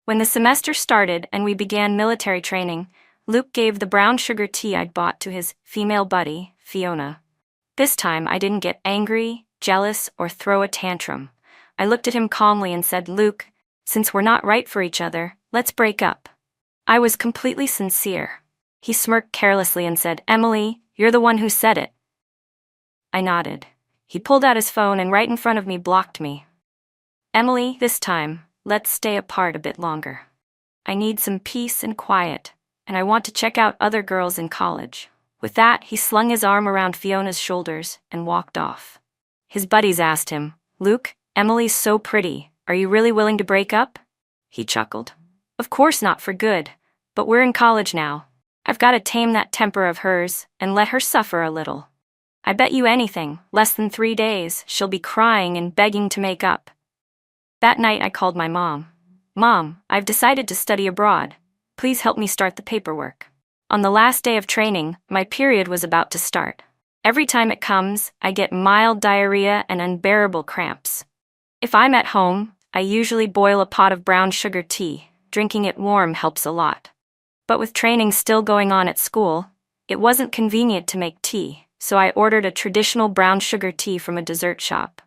When the semester started and we began military training, Luke gave the brown sugar tea I'd bought to his female buddy, Fiona. This time I didn't get angry, jealous, or throw a tantrum. I looked at him calmly and said, "Luke, since we're not right for each other, let's break up." I was completely sincere. He smirked carelessly and said, "Emily, you're the one who said it." I nodded. He pulled out his phone and right in front of me blocked me. "Emily, this time, let's stay apart a bit longer. I need some peace and quiet, and I want to check out other girls in college." With that, he slung his arm around Fiona's shoulders and walked off. His buddies asked him, "Luke, Emily's so pretty. Are you really willing to break up?" He chuckled. "Of course not for good, but we're in college now. I've got to tame that temper of hers and let her suffer a little. I bet you anything, less than 3 days, she'll be crying and begging to make up." That night I called my mom. "Mom, I've decided to study abroad. Please help me start the paperwork." On the last day of training, my period was about to start. Every time it comes, I get mild diarrhea and unbearable cramps. If I'm at home, I usually boil a pot of brown sugar tea. Drinking it warm helps a lot. But with training still going on at school, it wasn't convenient to make tea, so I ordered a traditional brown sugar tea from a dessert shop.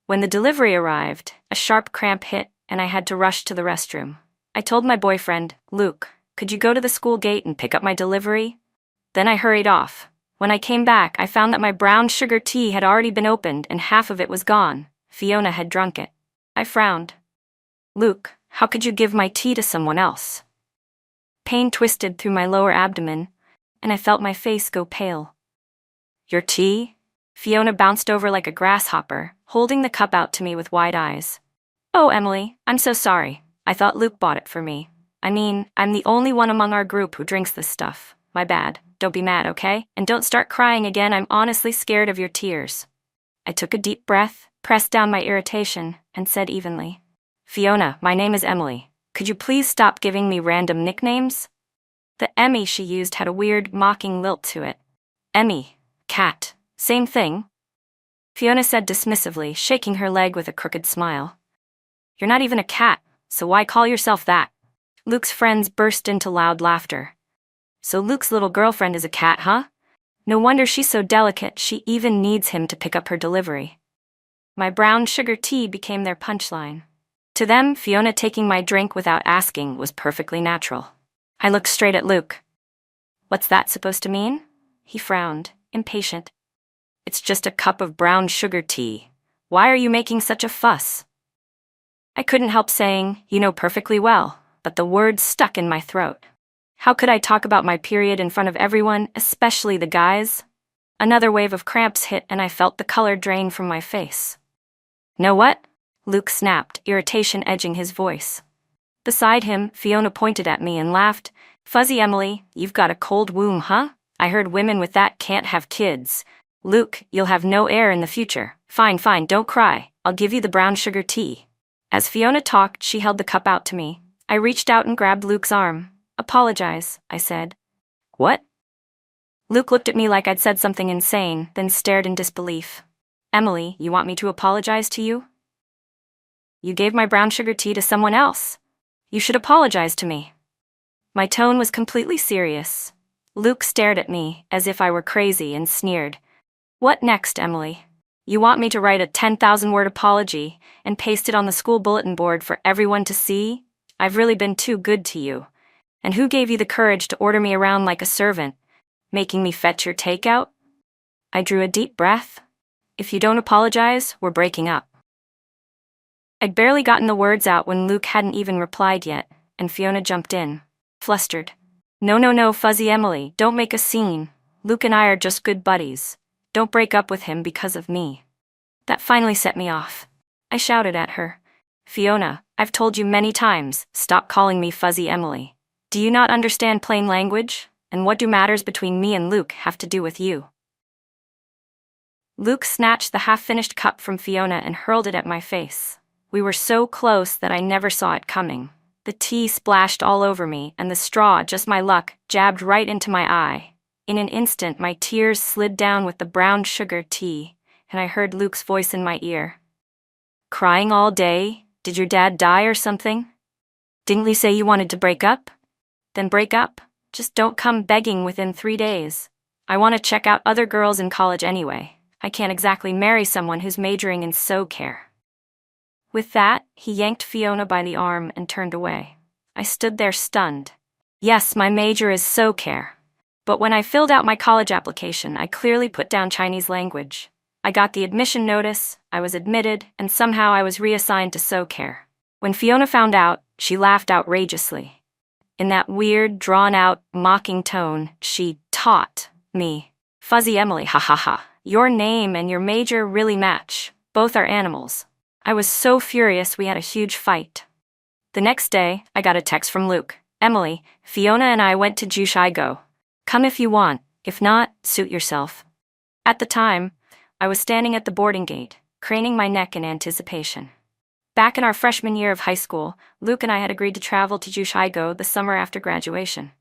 When the delivery arrived, a sharp cramp hit and I had to rush to the restroom. I told my boyfriend, "Luke, could you go to the school gate and pick up my delivery?" Then I hurried off. When I came back, I found that my brown sugar tea had already been opened and half of it was gone. Fiona had drunk it. I frowned. "Luke, how could you give my tea to someone else?" Pain twisted through my lower abdomen, and I felt my face go pale. "Your tea?" Fiona bounced over like a grasshopper, holding the cup out to me with wide eyes. "Oh, Emily, I'm so sorry. I thought Luke bought it for me. I mean, I'm the only one among our group who drinks this stuff. My bad. Don't be mad, okay? And don't start crying again. I'm honestly scared of your tears." I took a deep breath, pressed down my irritation, and said evenly, "Fiona, my name is Emily. Could you please stop giving me random nicknames?" The Emmy she used had a weird, mocking lilt to it. "Emmy, cat, same thing?" Fiona said dismissively, shaking her leg with a crooked smile. "You're not even a cat, so why call yourself that?" Luke's friends burst into loud laughter. "So Luke's little girlfriend is a cat, huh? No wonder she's so delicate, she even needs him to pick up her delivery." My brown sugar tea became their punchline. To them, Fiona taking my drink without asking was perfectly natural. I looked straight at Luke. "What's that supposed to mean?" He frowned, impatient. "It's just a cup of brown sugar tea. Why are you making such a fuss?" I couldn't help saying, "You know perfectly well," but the words stuck in my throat. How could I talk about my period in front of everyone, especially the guys? Another wave of cramps hit and I felt the color drain from my face. "Know what?" Luke snapped, irritation edging his voice. Beside him, Fiona pointed at me and laughed. "Fuzzy Emily, you've got a cold womb, huh? I heard women with that can't have kids. Luke, you'll have no heir in the future. Fine, don't cry. I'll give you the brown sugar tea." As Fiona talked, she held the cup out to me. I reached out and grabbed Luke's arm. "Apologize," I said. "What?" Luke looked at me like I'd said something insane, then stared in disbelief. "Emily, you want me to apologize to you? You gave my brown sugar tea to someone else. You should apologize to me." My tone was completely serious. Luke stared at me as if I were crazy and sneered. "What next, Emily? You want me to write a 10,000-word apology and paste it on the school bulletin board for everyone to see? I've really been too good to you. And who gave you the courage to order me around like a servant, making me fetch your takeout?" I drew a deep breath. "If you don't apologize, we're breaking up." I'd barely gotten the words out when Luke hadn't even replied yet, and Fiona jumped in, flustered. No, Fuzzy Emily, don't make a scene. Luke and I are just good buddies. Don't break up with him because of me." That finally set me off. I shouted at her, "Fiona, I've told you many times, stop calling me Fuzzy Emily. Do you not understand plain language? And what do matters between me and Luke have to do with you?" Luke snatched the half-finished cup from Fiona and hurled it at my face. We were so close that I never saw it coming. The tea splashed all over me, and the straw, just my luck, jabbed right into my eye. In an instant, my tears slid down with the brown sugar tea, and I heard Luke's voice in my ear. "Crying all day? Did your dad die or something?" Didn't you say you wanted to break up? Then break up. Just don't come begging within 3 days. I want to check out other girls in college anyway. I can't exactly marry someone who's majoring in care. With that, he yanked Fiona by the arm and turned away. I stood there stunned. Yes, my major is care. But when I filled out my college application, I clearly put down Chinese language. I got the admission notice, I was admitted, and somehow I was reassigned to care. When Fiona found out, she laughed outrageously. In that weird, drawn-out, mocking tone, she taught me. Fuzzy Emily, ha ha ha. Your name and your major really match. Both are animals. I was so furious we had a huge fight. The next day, I got a text from Luke. Emily, Fiona and I went to Jushigo. Come if you want, if not, suit yourself. At the time, I was standing at the boarding gate, craning my neck in anticipation. Back in our freshman year of high school, Luke and I had agreed to travel to Jushigo the summer after graduation.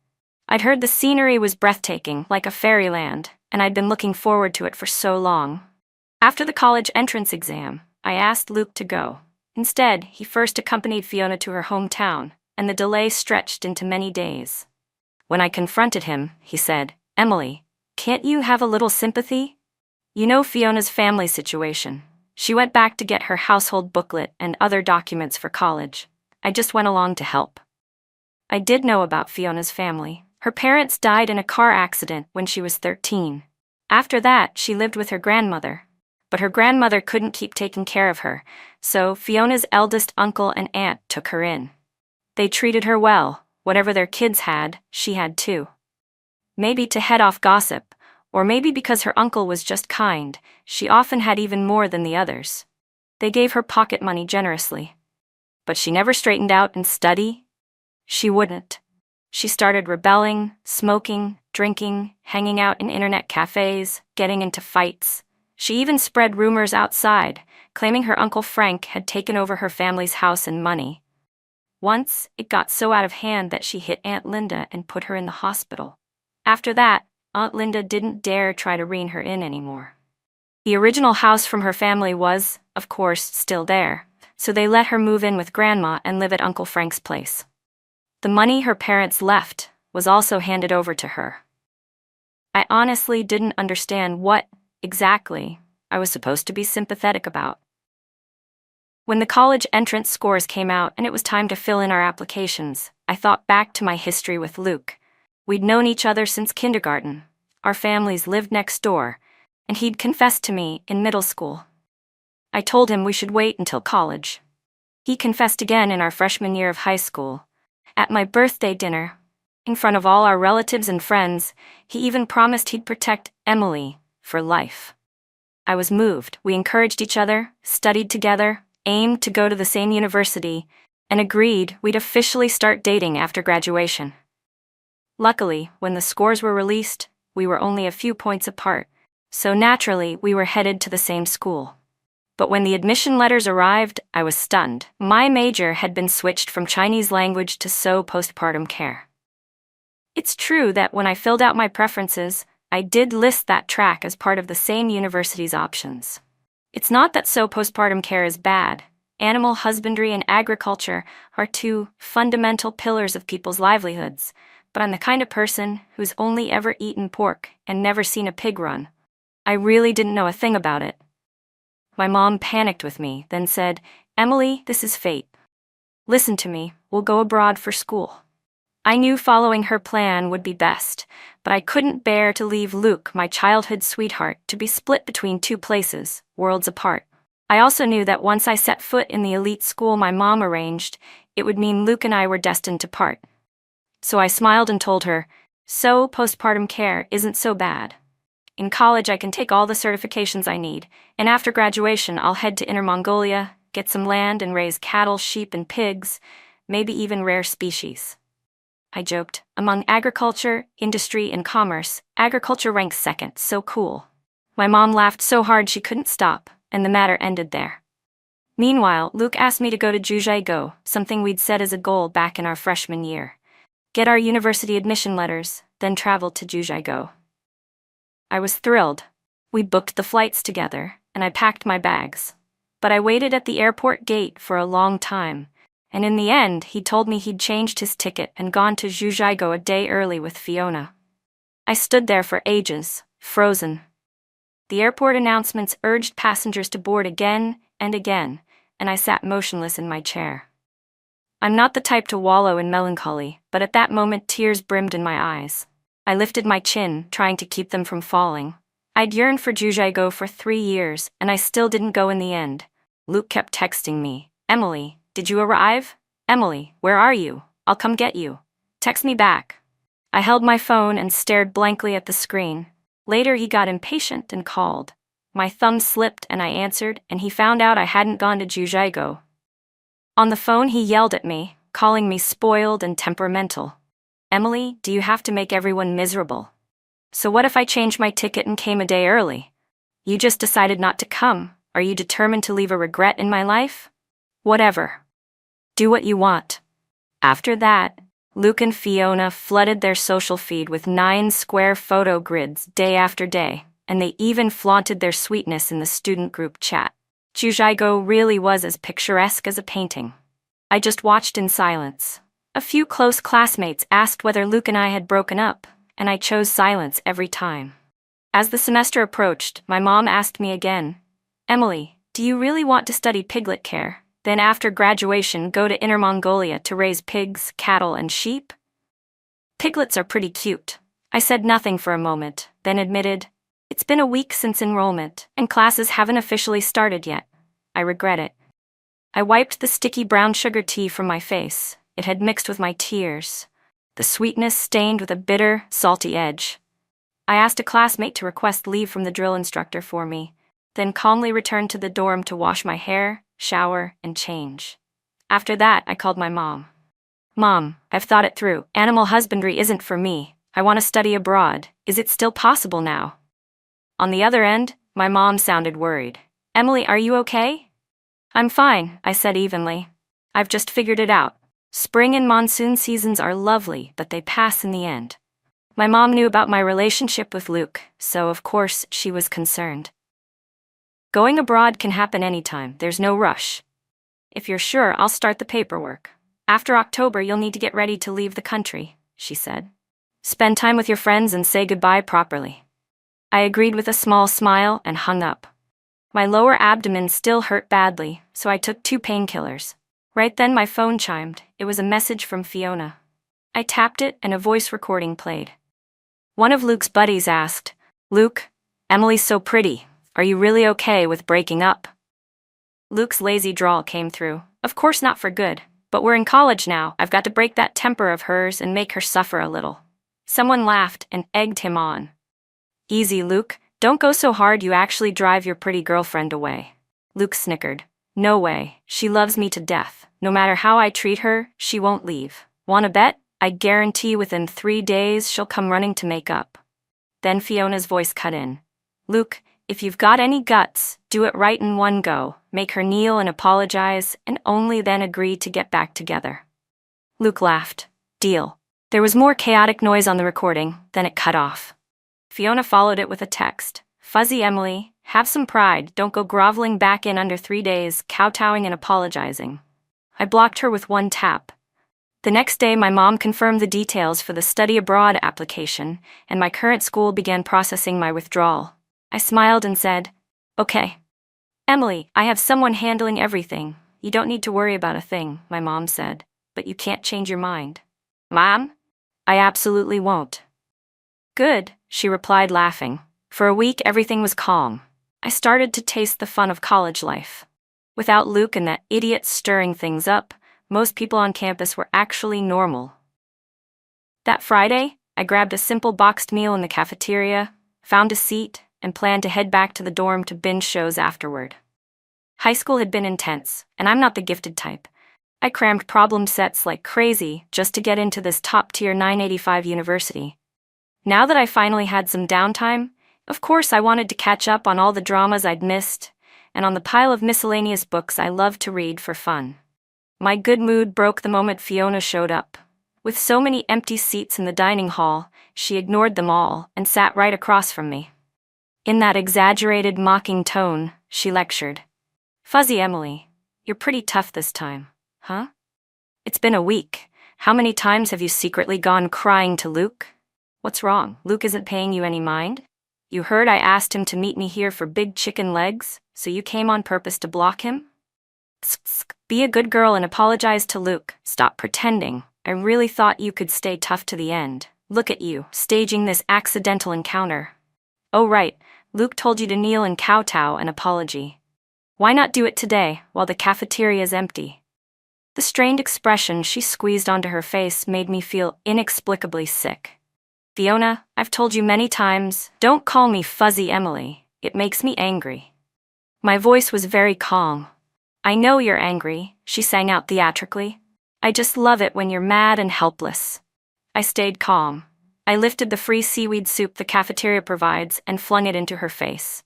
I'd heard the scenery was breathtaking, like a fairyland, and I'd been looking forward to it for so long. After the college entrance exam, I asked Luke to go. Instead, he first accompanied Fiona to her hometown, and the delay stretched into many days. When I confronted him, he said, Emily, can't you have a little sympathy? You know Fiona's family situation. She went back to get her household booklet and other documents for college. I just went along to help. I did know about Fiona's family. Her parents died in a car accident when she was 13. After that, she lived with her grandmother. But her grandmother couldn't keep taking care of her, so Fiona's eldest uncle and aunt took her in. They treated her well. Whatever their kids had, she had too. Maybe to head off gossip, or maybe because her uncle was just kind, she often had even more than the others. They gave her pocket money generously. But she never straightened out and study. She wouldn't. She started rebelling, smoking, drinking, hanging out in internet cafes, getting into fights. She even spread rumors outside, claiming her Uncle Frank had taken over her family's house and money. Once, it got so out of hand that she hit Aunt Linda and put her in the hospital. After that, Aunt Linda didn't dare try to rein her in anymore. The original house from her family was, of course, still there, so they let her move in with Grandma and live at Uncle Frank's place. The money her parents left was also handed over to her. I honestly didn't understand what, exactly, I was supposed to be sympathetic about. When the college entrance scores came out and it was time to fill in our applications, I thought back to my history with Luke. We'd known each other since kindergarten. Our families lived next door, and he'd confessed to me in middle school. I told him we should wait until college. He confessed again in our freshman year of high school. At my birthday dinner, in front of all our relatives and friends, he even promised he'd protect Emily for life. I was moved. We encouraged each other, studied together, aimed to go to the same university, and agreed we'd officially start dating after graduation. Luckily, when the scores were released, we were only a few points apart, so naturally we were headed to the same school. But when the admission letters arrived, I was stunned. My major had been switched from Chinese language to postpartum care. It's true that when I filled out my preferences, I did list that track as part of the same university's options. It's not that postpartum care is bad. Animal husbandry and agriculture are two fundamental pillars of people's livelihoods, but I'm the kind of person who's only ever eaten pork and never seen a pig run. I really didn't know a thing about it. My mom panicked with me, then said, Emily, this is fate. Listen to me, we'll go abroad for school. I knew following her plan would be best, but I couldn't bear to leave Luke, my childhood sweetheart, to be split between two places, worlds apart. I also knew that once I set foot in the elite school my mom arranged, it would mean Luke and I were destined to part. So I smiled and told her, postpartum care isn't so bad. In college I can take all the certifications I need, and after graduation I'll head to Inner Mongolia, get some land and raise cattle, sheep and pigs, maybe even rare species. I joked, among agriculture, industry, and commerce, agriculture ranks second, so cool. My mom laughed so hard she couldn't stop, and the matter ended there. Meanwhile, Luke asked me to go to Jushigo, something we'd set as a goal back in our freshman year. Get our university admission letters, then travel to Jushigo. I was thrilled. We booked the flights together, and I packed my bags. But I waited at the airport gate for a long time, And in the end, he told me he'd changed his ticket and gone to Jiuzhaigou a day early with Fiona. I stood there for ages, frozen. The airport announcements urged passengers to board again and again, and I sat motionless in my chair. I'm not the type to wallow in melancholy, but at that moment tears brimmed in my eyes. I lifted my chin, trying to keep them from falling. I'd yearned for Jiuzhaigou for 3 years, and I still didn't go in the end. Luke kept texting me, "Emily, did you arrive? Emily, where are you? I'll come get you. Text me back." I held my phone and stared blankly at the screen. Later he got impatient and called. My thumb slipped and I answered, and he found out I hadn't gone to Jiuzhaigou. On the phone he yelled at me, calling me spoiled and temperamental. "Emily, do you have to make everyone miserable? So what if I changed my ticket and came a day early? You just decided not to come. Are you determined to leave a regret in my life? Whatever. Do what you want." After that, Luke and Fiona flooded their social feed with 9 square photo grids day after day, and they even flaunted their sweetness in the student group chat. Jiuzhaigou really was as picturesque as a painting. I just watched in silence. A few close classmates asked whether Luke and I had broken up, and I chose silence every time. As the semester approached, my mom asked me again, "Emily, do you really want to study piglet care, then after graduation go to Inner Mongolia to raise pigs, cattle, and sheep?" "Piglets are pretty cute." I said nothing for a moment, then admitted, "It's been a week since enrollment, and classes haven't officially started yet. I regret it." I wiped the sticky brown sugar tea from my face. It had mixed with my tears, the sweetness stained with a bitter, salty edge. I asked a classmate to request leave from the drill instructor for me, then calmly returned to the dorm to wash my hair, shower, and change. After that, I called my mom. "Mom, I've thought it through. Animal husbandry isn't for me. I want to study abroad. Is it still possible now?" On the other end, my mom sounded worried. "Emily, are you okay?" "I'm fine," I said evenly. "I've just figured it out. Spring and monsoon seasons are lovely, but they pass in the end." My mom knew about my relationship with Luke, so of course she was concerned. "Going abroad can happen anytime, there's no rush. If you're sure, I'll start the paperwork. After October, you'll need to get ready to leave the country," she said. "Spend time with your friends and say goodbye properly." I agreed with a small smile and hung up. My lower abdomen still hurt badly, so I took 2 painkillers. Right then my phone chimed. It was a message from Fiona. I tapped it and a voice recording played. One of Luke's buddies asked, "Luke, Emily's so pretty. Are you really okay with breaking up?" Luke's lazy drawl came through. "Of course not for good, but we're in college now. I've got to break that temper of hers and make her suffer a little." Someone laughed and egged him on. "Easy, Luke. Don't go so hard you actually drive your pretty girlfriend away." Luke snickered. "No way. She loves me to death. No matter how I treat her, she won't leave. Wanna bet? I guarantee within 3 days she'll come running to make up." Then Fiona's voice cut in. "Luke, if you've got any guts, do it right in one go. Make her kneel and apologize, and only then agree to get back together." Luke laughed. "Deal." There was more chaotic noise on the recording, then it cut off. Fiona followed it with a text. "Fuzzy Emily, have some pride. Don't go groveling back in under 3 days, kowtowing and apologizing." I blocked her with one tap. The next day, my mom confirmed the details for the study abroad application, and my current school began processing my withdrawal. I smiled and said, "Okay. Emily, I have someone handling everything. You don't need to worry about a thing," my mom said. "But you can't change your mind." "Mom? I absolutely won't." "Good," she replied, laughing. For a week, everything was calm. I started to taste the fun of college life. Without Luke and that idiot stirring things up, most people on campus were actually normal. That Friday, I grabbed a simple boxed meal in the cafeteria, found a seat, and planned to head back to the dorm to binge shows afterward. High school had been intense, and I'm not the gifted type. I crammed problem sets like crazy just to get into this top-tier 985 university. Now that I finally had some downtime, of course I wanted to catch up on all the dramas I'd missed, and on the pile of miscellaneous books I loved to read for fun. My good mood broke the moment Fiona showed up. With so many empty seats in the dining hall, she ignored them all and sat right across from me. In that exaggerated, mocking tone, she lectured. "Fuzzy Emily, you're pretty tough this time, huh? It's been a week. How many times have you secretly gone crying to Luke? What's wrong? Luke isn't paying you any mind? You heard I asked him to meet me here for big chicken legs, so you came on purpose to block him? Be a good girl and apologize to Luke. Stop pretending. I really thought you could stay tough to the end. Look at you, staging this accidental encounter. Oh right, Luke told you to kneel and kowtow an apology. Why not do it today, while the cafeteria's empty? The strained expression she squeezed onto her face made me feel inexplicably sick. Fiona, I've told you many times, don't call me Fuzzy Emily. It makes me angry. My voice was very calm. I know you're angry, she sang out theatrically. I just love it when you're mad and helpless. I stayed calm. I lifted the free seaweed soup the cafeteria provides and flung it into her face.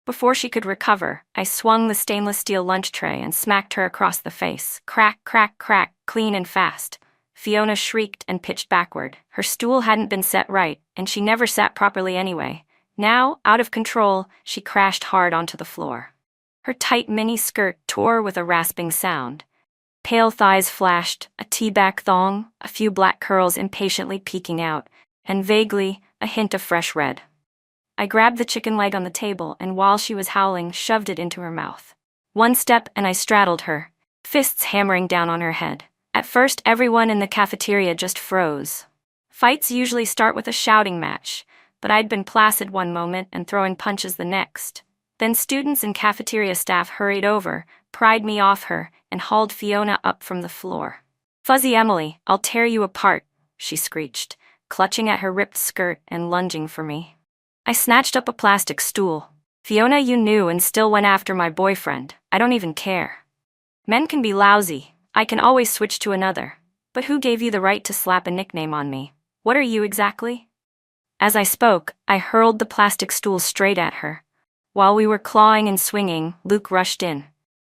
Before she could recover, I swung the stainless steel lunch tray and smacked her across the face. Crack, crack, crack, clean and fast. Fiona shrieked and pitched backward. Her stool hadn't been set right, and she never sat properly anyway. Now, out of control, she crashed hard onto the floor. Her tight mini skirt tore with a rasping sound. Pale thighs flashed, a tea-back thong, a few black curls impatiently peeking out, and vaguely, a hint of fresh red. I grabbed the chicken leg on the table and while she was howling, shoved it into her mouth. One step and I straddled her, fists hammering down on her head. At first, everyone in the cafeteria just froze. Fights usually start with a shouting match, but I'd been placid one moment and throwing punches the next. Then students and cafeteria staff hurried over, pried me off her, and hauled Fiona up from the floor. Fuzzy Emily, I'll tear you apart, she screeched, clutching at her ripped skirt and lunging for me. I snatched up a plastic stool. Fiona, you knew and still went after my boyfriend. I don't even care. Men can be lousy. I can always switch to another. But who gave you the right to slap a nickname on me? What are you exactly? As I spoke, I hurled the plastic stool straight at her. While we were clawing and swinging, Luke rushed in.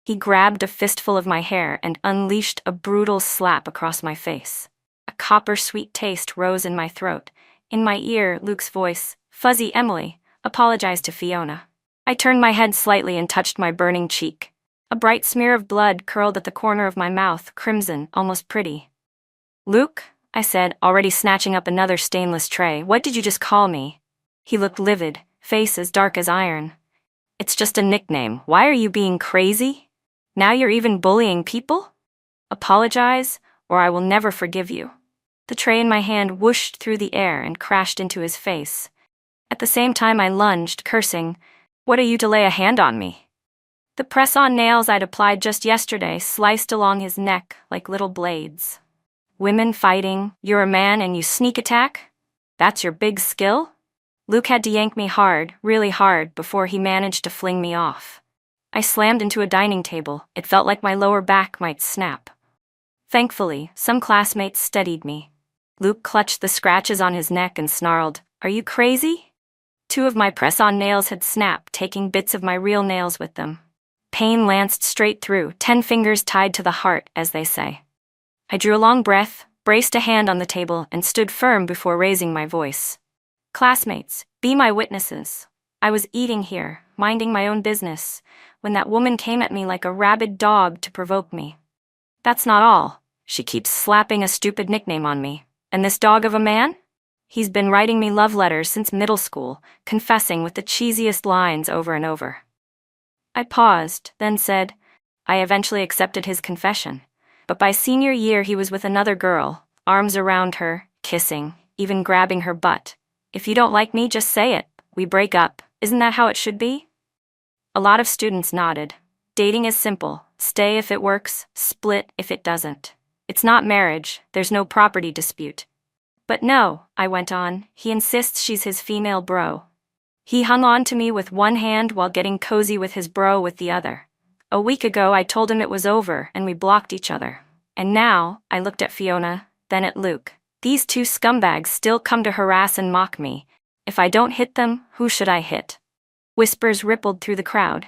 He grabbed a fistful of my hair and unleashed a brutal slap across my face. A copper-sweet taste rose in my throat. In my ear, Luke's voice, Fuzzy Emily, apologized to Fiona. I turned my head slightly and touched my burning cheek. A bright smear of blood curled at the corner of my mouth, crimson, almost pretty. Luke, I said, already snatching up another stainless tray, what did you just call me? He looked livid, face as dark as iron. It's just a nickname. Why are you being crazy? Now you're even bullying people? Apologize, or I will never forgive you. The tray in my hand whooshed through the air and crashed into his face. At the same time I lunged, cursing, What are you to lay a hand on me? The press-on nails I'd applied just yesterday sliced along his neck like little blades. Women fighting, you're a man and you sneak attack? That's your big skill? Luke had to yank me hard, really hard, before he managed to fling me off. I slammed into a dining table. It felt like my lower back might snap. Thankfully, some classmates steadied me. Luke clutched the scratches on his neck and snarled, Are you crazy? 2 of my press-on nails had snapped, taking bits of my real nails with them. Pain lanced straight through, 10 fingers tied to the heart, as they say. I drew a long breath, braced a hand on the table, and stood firm before raising my voice. Classmates, be my witnesses. I was eating here, minding my own business, when that woman came at me like a rabid dog to provoke me. That's not all. She keeps slapping a stupid nickname on me. And this dog of a man? He's been writing me love letters since middle school, confessing with the cheesiest lines over and over. I paused, then said, I eventually accepted his confession. But by senior year he was with another girl, arms around her, kissing, even grabbing her butt. If you don't like me, just say it. We break up. Isn't that how it should be? A lot of students nodded. Dating is simple. Stay if it works, split if it doesn't. It's not marriage, there's no property dispute. But no, I went on, he insists she's his female bro. He hung on to me with one hand while getting cozy with his bro with the other. A week ago I told him it was over and we blocked each other. And now, I looked at Fiona, then at Luke. These 2 scumbags still come to harass and mock me. If I don't hit them, who should I hit? Whispers rippled through the crowd.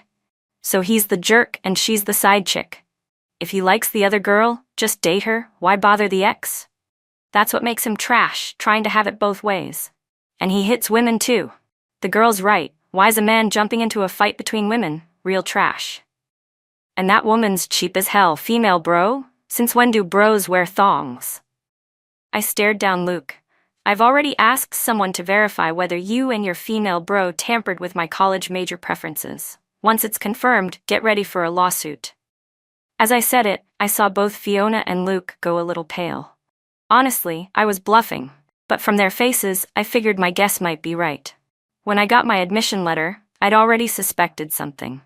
So he's the jerk and she's the side chick. If he likes the other girl, just date her, why bother the ex? That's what makes him trash, trying to have it both ways. And he hits women too. The girl's right, why's a man jumping into a fight between women? Real trash. And that woman's cheap as hell, female bro? Since when do bros wear thongs? I stared down Luke. I've already asked someone to verify whether you and your female bro tampered with my college major preferences. Once it's confirmed, get ready for a lawsuit. As I said it, I saw both Fiona and Luke go a little pale. Honestly, I was bluffing, but from their faces, I figured my guess might be right. When I got my admission letter, I'd already suspected something.